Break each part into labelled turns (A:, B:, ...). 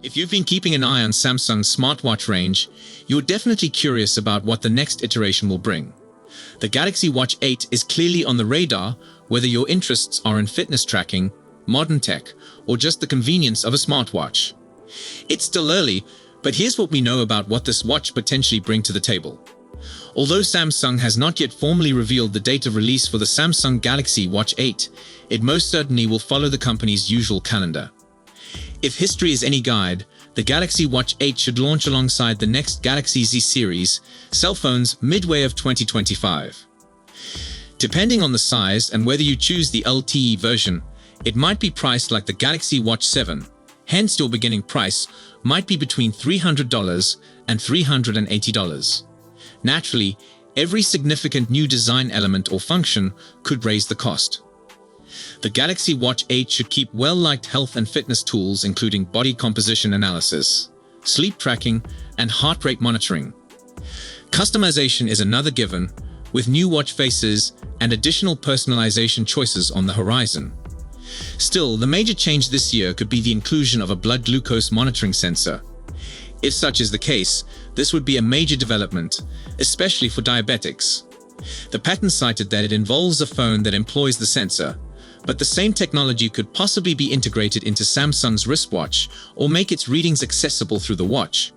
A: If you've been keeping an eye on Samsung's smartwatch range, you're definitely curious about what the next iteration will bring. The Galaxy Watch 8 is clearly on the radar, whether your interests are in fitness tracking, modern tech, or just the convenience of a smartwatch. It's still early, but here's what we know about what this watch potentially brings to the table. Although Samsung has not yet formally revealed the date of release for the Samsung Galaxy Watch 8, it most certainly will follow the company's usual calendar. If history is any guide, the Galaxy Watch 8 should launch alongside the next Galaxy Z series cell phones midway of 2025. Depending on the size and whether you choose the LTE version, it might be priced like the Galaxy Watch 7, hence your beginning price might be between $300 and $380. Naturally, every significant new design element or function could raise the cost. The Galaxy Watch 8 should keep well-liked health and fitness tools including body composition analysis, sleep tracking, and heart rate monitoring. Customization is another given, with new watch faces and additional personalization choices on the horizon. Still, the major change this year could be the inclusion of a blood glucose monitoring sensor. If such is the case, this would be a major development, especially for diabetics. The patent cited that it involves a phone that employs the sensor, but the same technology could possibly be integrated into Samsung's wristwatch or make its readings accessible through the watch.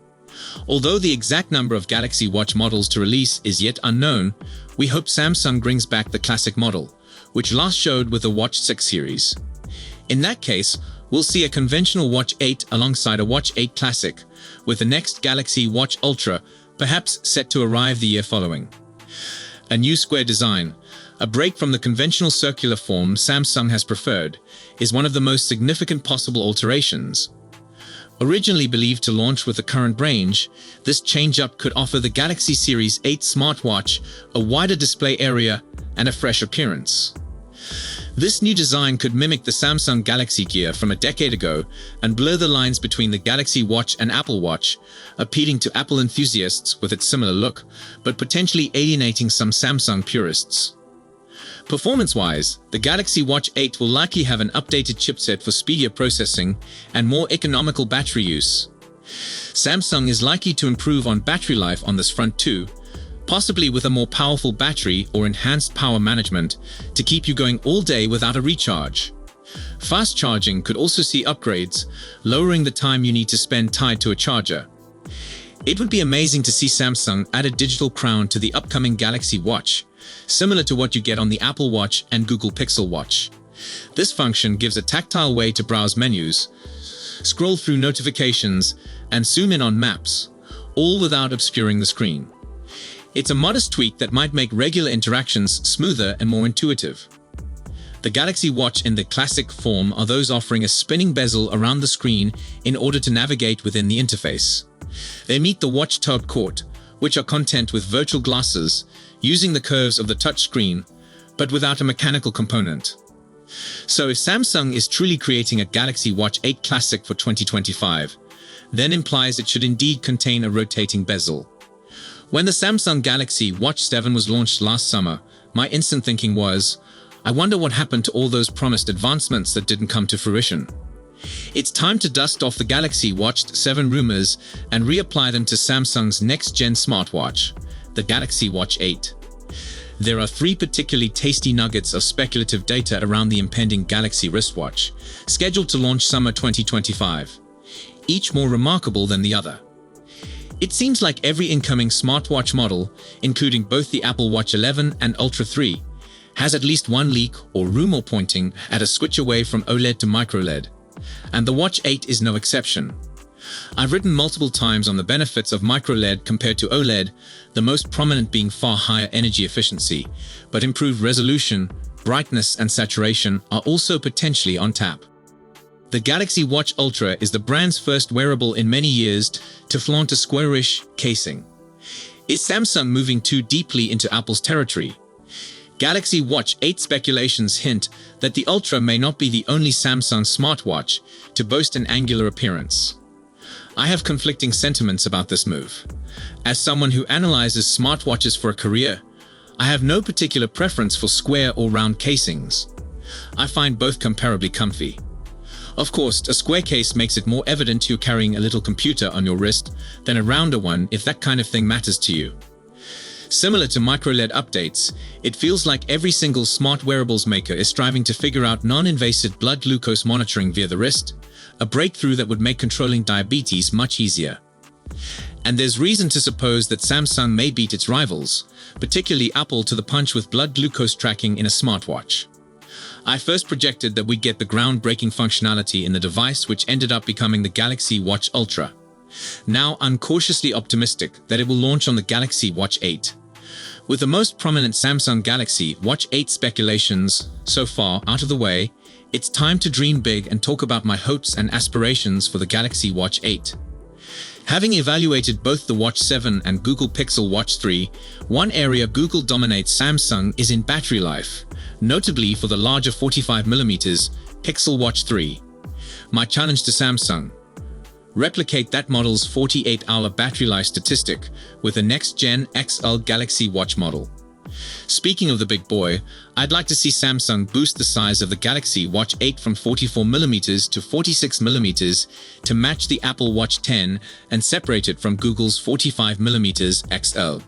A: Although the exact number of Galaxy Watch models to release is yet unknown, we hope Samsung brings back the classic model, which last showed with the Watch 6 series. In that case, we'll see a conventional Watch 8 alongside a Watch 8 Classic, with the next Galaxy Watch Ultra perhaps set to arrive the year following. A new square design, a break from the conventional circular form Samsung has preferred, is one of the most significant possible alterations. Originally believed to launch with the current range, this change-up could offer the Galaxy Series 8 smartwatch a wider display area and a fresh appearance. This new design could mimic the Samsung Galaxy Gear from a decade ago and blur the lines between the Galaxy Watch and Apple Watch, appealing to Apple enthusiasts with its similar look, but potentially alienating some Samsung purists. Performance-wise, the Galaxy Watch 8 will likely have an updated chipset for speedier processing and more economical battery use. Samsung is likely to improve on battery life on this front too, possibly with a more powerful battery or enhanced power management to keep you going all day without a recharge. Fast charging could also see upgrades, lowering the time you need to spend tied to a charger. It would be amazing to see Samsung add a digital crown to the upcoming Galaxy Watch, similar to what you get on the Apple Watch and Google Pixel Watch. This function gives a tactile way to browse menus, scroll through notifications, and zoom in on maps, all without obscuring the screen. It's a modest tweak that might make regular interactions smoother and more intuitive. The Galaxy Watch in the classic form are those offering a spinning bezel around the screen in order to navigate within the interface. They meet the Watch Top Court, which are content with virtual glasses, using the curves of the touchscreen, but without a mechanical component. So if Samsung is truly creating a Galaxy Watch 8 Classic for 2025, then implies it should indeed contain a rotating bezel. When the Samsung Galaxy Watch 7 was launched last summer, my instant thinking was, I wonder what happened to all those promised advancements that didn't come to fruition. It's time to dust off the Galaxy Watch 7 rumors and reapply them to Samsung's next-gen smartwatch, the Galaxy Watch 8. There are three particularly tasty nuggets of speculative data around the impending Galaxy wristwatch, scheduled to launch summer 2025, each more remarkable than the other. It seems like every incoming smartwatch model, including both the Apple Watch 11 and Ultra 3, has at least one leak or rumor pointing at a switch away from OLED to microLED, and the Watch 8 is no exception. I've written multiple times on the benefits of microLED compared to OLED, the most prominent being far higher energy efficiency, but improved resolution, brightness, and saturation are also potentially on tap. The Galaxy Watch Ultra is the brand's first wearable in many years to flaunt a squarish casing. Is Samsung moving too deeply into Apple's territory? Galaxy Watch 8 speculations hint that the Ultra may not be the only Samsung smartwatch to boast an angular appearance. I have conflicting sentiments about this move. As someone who analyzes smartwatches for a career, I have no particular preference for square or round casings. I find both comparably comfy. Of course, a square case makes it more evident you're carrying a little computer on your wrist than a rounder one if that kind of thing matters to you. Similar to micro-LED updates, it feels like every single smart wearables maker is striving to figure out non-invasive blood glucose monitoring via the wrist, a breakthrough that would make controlling diabetes much easier. And there's reason to suppose that Samsung may beat its rivals, particularly Apple, to the punch with blood glucose tracking in a smartwatch. I first projected that we'd get the groundbreaking functionality in the device, which ended up becoming the Galaxy Watch Ultra. Now I'm cautiously optimistic that it will launch on the Galaxy Watch 8. With the most prominent Samsung Galaxy Watch 8 speculations so far out of the way, it's time to dream big and talk about my hopes and aspirations for the Galaxy Watch 8. Having evaluated both the Watch 7 and Google Pixel Watch 3, one area Google dominates Samsung is in battery life, notably for the larger 45mm Pixel Watch 3. My challenge to Samsung: replicate that model's 48-hour battery life statistic with the next-gen XL Galaxy Watch model. Speaking of the big boy, I'd like to see Samsung boost the size of the Galaxy Watch 8 from 44mm to 46mm to match the Apple Watch 10 and separate it from Google's 45mm XL.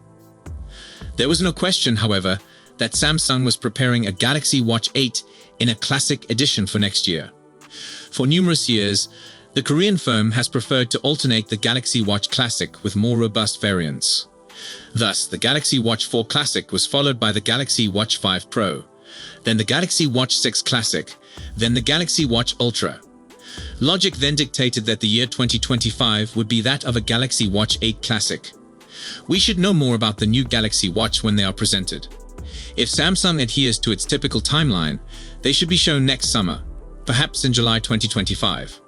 A: There was no question, however, that Samsung was preparing a Galaxy Watch 8 in a classic edition for next year. For numerous years, the Korean firm has preferred to alternate the Galaxy Watch Classic with more robust variants. Thus, the Galaxy Watch 4 Classic was followed by the Galaxy Watch 5 Pro, then the Galaxy Watch 6 Classic, then the Galaxy Watch Ultra. Logic then dictated that the year 2025 would be that of a Galaxy Watch 8 Classic. We should know more about the new Galaxy Watch when they are presented. If Samsung adheres to its typical timeline, they should be shown next summer, perhaps in July 2025.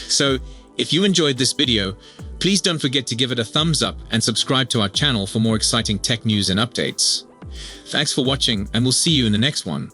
A: So, if you enjoyed this video, please don't forget to give it a thumbs up and subscribe to our channel for more exciting tech news and updates. Thanks for watching, and we'll see you in the next one.